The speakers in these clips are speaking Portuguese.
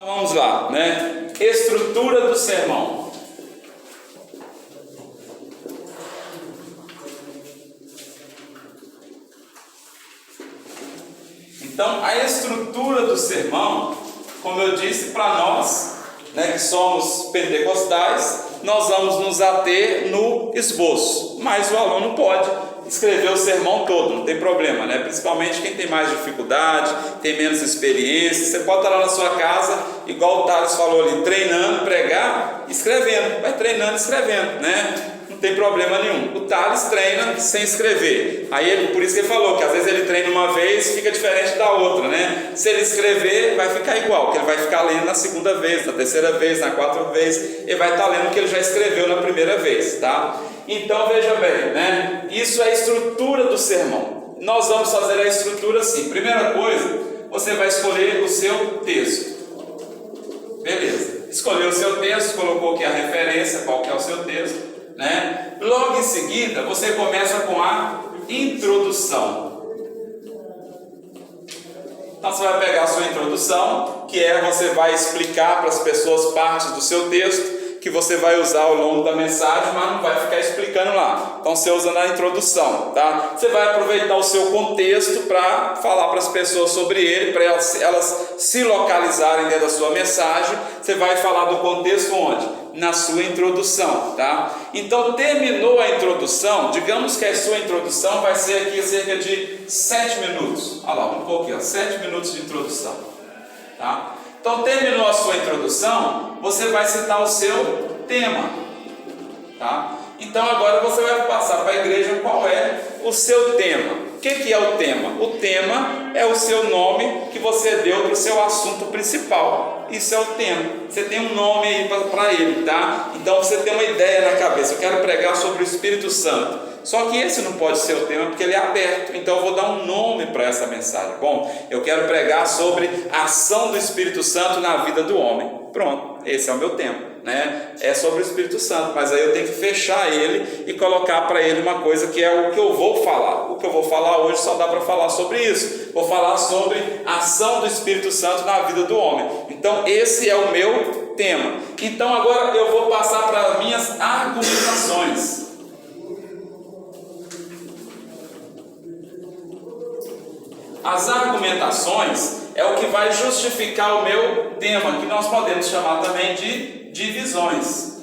Vamos lá, né? Estrutura do sermão. Então, a estrutura do sermão, como eu disse para nós, né, que somos pentecostais, nós vamos nos ater no esboço, mas o aluno pode escrever o sermão todo, não tem problema, né? Principalmente quem tem mais dificuldade, tem menos experiência. Você pode estar lá na sua casa, igual o Thales falou ali, treinando, pregar, escrevendo, vai treinando, escrevendo, né? Não tem problema nenhum. O Thales treina sem escrever. Aí ele, por isso que ele falou que às vezes ele treina uma vez, fica diferente da outra, né? Se ele escrever, vai ficar igual, porque ele vai ficar lendo na segunda vez, na terceira vez, na quarta vez, ele vai estar lendo o que ele já escreveu na primeira vez, tá? Então veja bem, né? Isso é a estrutura do sermão. Nós vamos fazer a estrutura assim. Primeira coisa, você vai escolher o seu texto. Beleza. Escolheu o seu texto, colocou aqui a referência, qual que é o seu texto, né? Logo em seguida, você começa com a introdução. Então você vai pegar a sua introdução, que você vai explicar para as pessoas partes do seu texto, que você vai usar ao longo da mensagem, mas não vai ficar explicando lá. Então você usa na introdução, tá? Você vai aproveitar o seu contexto para falar para as pessoas sobre ele, para elas se localizarem dentro da sua mensagem. Você vai falar do contexto onde? Na sua introdução, tá? Então terminou a introdução, digamos que a sua introdução vai ser aqui cerca de 7 minutos. Olha lá, um pouquinho, 7 minutos de introdução, tá? Então terminou a sua introdução, você vai citar o seu tema, tá? Então agora você vai passar para a igreja qual é o seu tema. O que é o tema? O tema é o seu nome que você deu para o seu assunto principal. Isso é o tema. Você tem um nome aí para ele, tá? Então você tem uma ideia na cabeça. Eu quero pregar sobre o Espírito Santo. Só que esse não pode ser o tema porque ele é aberto. Então eu vou dar um nome para essa mensagem. Bom, eu quero pregar sobre a ação do Espírito Santo na vida do homem. Pronto, esse é o meu tema, né? É sobre o Espírito Santo, mas aí eu tenho que fechar ele e colocar para ele uma coisa que é o que eu vou falar. O que eu vou falar hoje só dá para falar sobre isso. Vou falar sobre a ação do Espírito Santo na vida do homem. Então esse é o meu tema. Então agora eu vou passar para as minhas argumentações. As argumentações é o que vai justificar o meu tema, que nós podemos chamar também de divisões.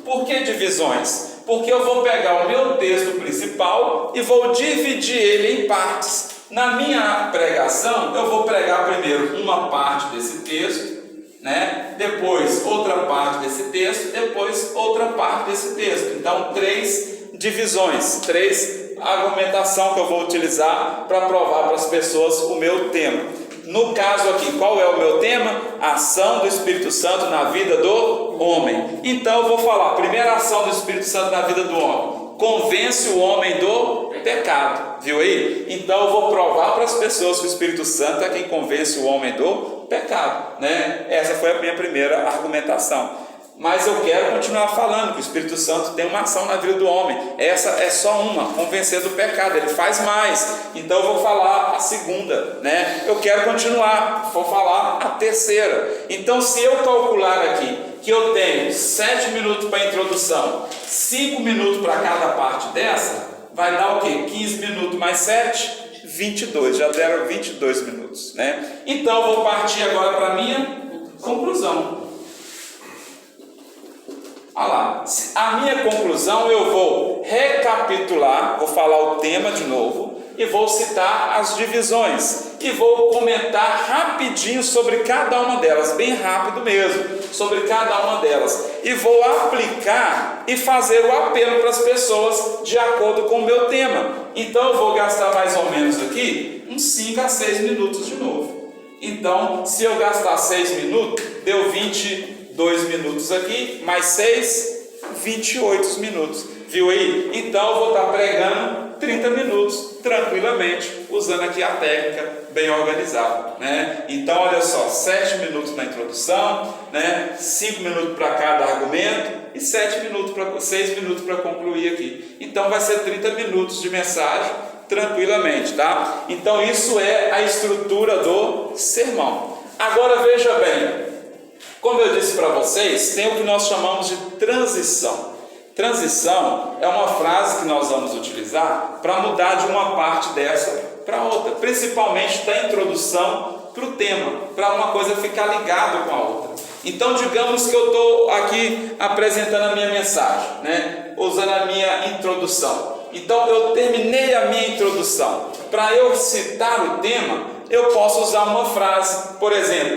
Por que divisões? Porque eu vou pegar o meu texto principal e vou dividir ele em partes. Na minha pregação, eu vou pregar primeiro uma parte desse texto, né? Depois outra parte desse texto, depois outra parte desse texto. Então, 3 divisões, 3 argumentação que eu vou utilizar para provar para as pessoas o meu tema. No caso aqui, qual é o meu tema? A ação do Espírito Santo na vida do homem. Então eu vou falar, primeira ação do Espírito Santo na vida do homem. Convence o homem do pecado, viu aí? Então eu vou provar para as pessoas que o Espírito Santo é quem convence o homem do pecado, né? Essa foi a minha primeira argumentação. Mas eu quero continuar falando que o Espírito Santo tem uma ação na vida do homem. Essa é só uma, convencer do pecado. Ele faz mais. Então eu vou falar a segunda, né? Eu quero continuar, vou falar a terceira. Então se eu calcular aqui que eu tenho 7 minutos para a introdução, 5 minutos para cada parte dessa, vai dar o quê? 15 minutos mais 7, 22. Já deram 22 minutos, né? Então eu vou partir agora para a minha conclusão. Olha lá, a minha conclusão eu vou recapitular, vou falar o tema de novo e vou citar as divisões e vou comentar rapidinho sobre cada uma delas, bem rápido mesmo, sobre cada uma delas, e vou aplicar e fazer o apelo para as pessoas de acordo com o meu tema. Então eu vou gastar mais ou menos aqui uns 5 a 6 minutos de novo. Então se eu gastar 6 minutos, deu 22 minutos aqui, mais 6, 28 minutos, viu aí? Então eu vou estar pregando 30 minutos, tranquilamente, usando aqui a técnica bem organizada, né? Então olha só, 7 minutos na introdução, né? 5 minutos para cada argumento e 6 minutos para concluir aqui. Então vai ser 30 minutos de mensagem, tranquilamente, tá? Então isso é a estrutura do sermão. Agora veja bem, como eu disse para vocês, tem o que nós chamamos de transição. Transição é uma frase que nós vamos utilizar para mudar de uma parte dessa para outra, principalmente da introdução para o tema, para uma coisa ficar ligada com a outra. Então, digamos que eu estou aqui apresentando a minha mensagem, né? Usando a minha introdução. Então, eu terminei a minha introdução. Para eu citar o tema, eu posso usar uma frase, por exemplo,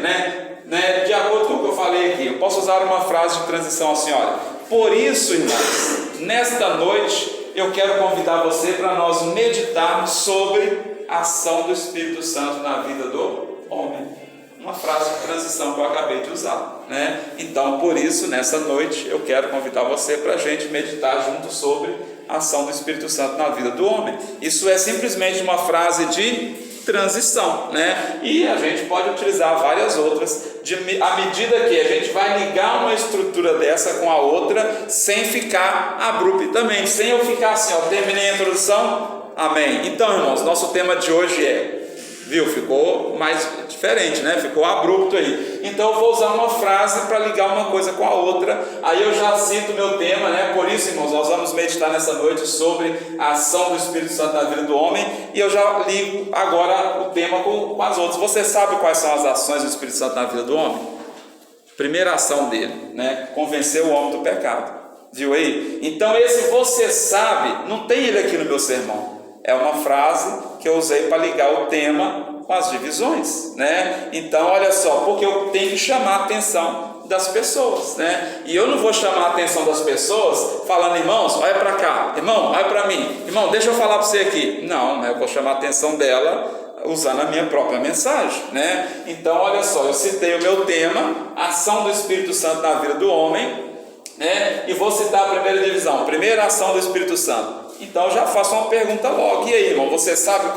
de acordo com o que eu falei aqui, eu posso usar uma frase de transição assim, olha: por isso, irmãos, nesta noite eu quero convidar você para nós meditarmos sobre a ação do Espírito Santo na vida do homem. Uma frase de transição que eu acabei de usar, né? Então, por isso, nessa noite eu quero convidar você para a gente meditar junto sobre a ação do Espírito Santo na vida do homem. Isso é simplesmente uma frase de transição, né? E a gente pode utilizar várias outras à medida que a gente vai ligar uma estrutura dessa com a outra, sem ficar abruptamente, sem eu ficar assim, ó, terminei a introdução, amém. Então, irmãos, nosso tema de hoje ficou mais diferente, né? Ficou abrupto aí. Então eu vou usar uma frase para ligar uma coisa com a outra. Aí eu já cito o meu tema, né? Por isso, irmãos, nós vamos meditar nessa noite sobre a ação do Espírito Santo na vida do homem. E eu já ligo agora o tema com as outras. Você sabe quais são as ações do Espírito Santo na vida do homem? Primeira ação dele, né? Convencer o homem do pecado. Viu aí? Então esse você sabe, não tem ele aqui no meu sermão. É uma frase que eu usei para ligar o tema com as divisões, né? Então, olha só, porque eu tenho que chamar a atenção das pessoas, né? E eu não vou chamar a atenção das pessoas falando: irmãos, olha para cá, irmão, olha para mim, irmão, deixa eu falar para você aqui. Não, né? Eu vou chamar a atenção dela usando a minha própria mensagem, né? Então, olha só, eu citei o meu tema, ação do Espírito Santo na vida do homem, né? E vou citar a primeira divisão, primeira ação do Espírito Santo. Então já faço uma pergunta logo: e aí, irmão, você sabe qual